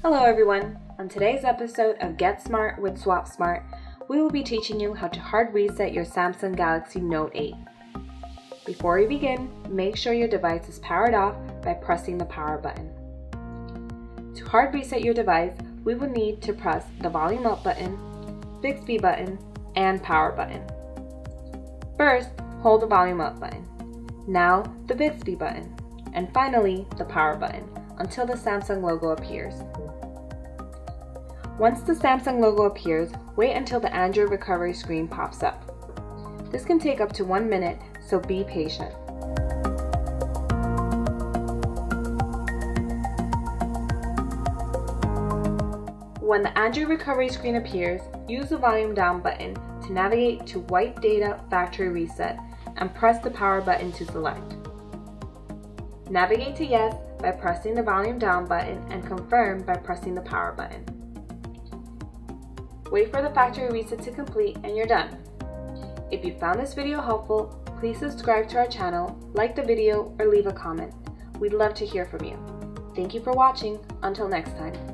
Hello everyone! On today's episode of Get Smart with Swap Smart, we will be teaching you how to hard reset your Samsung Galaxy Note 8. Before we begin, make sure your device is powered off by pressing the power button. To hard reset your device, we will need to press the volume up button, Bixby button, and power button. First, hold the volume up button, now the Bixby button, and finally the power button until the Samsung logo appears. Once the Samsung logo appears, wait until the Android recovery screen pops up. This can take up to 1 minute, so be patient. When the Android recovery screen appears, use the volume down button to navigate to Wipe Data Factory Reset and press the power button to select. Navigate to Yes by pressing the volume down button and Confirm by pressing the power button. Wait for the factory reset to complete and you're done. If you found this video helpful, please subscribe to our channel, like the video, or leave a comment. We'd love to hear from you. Thank you for watching. Until next time.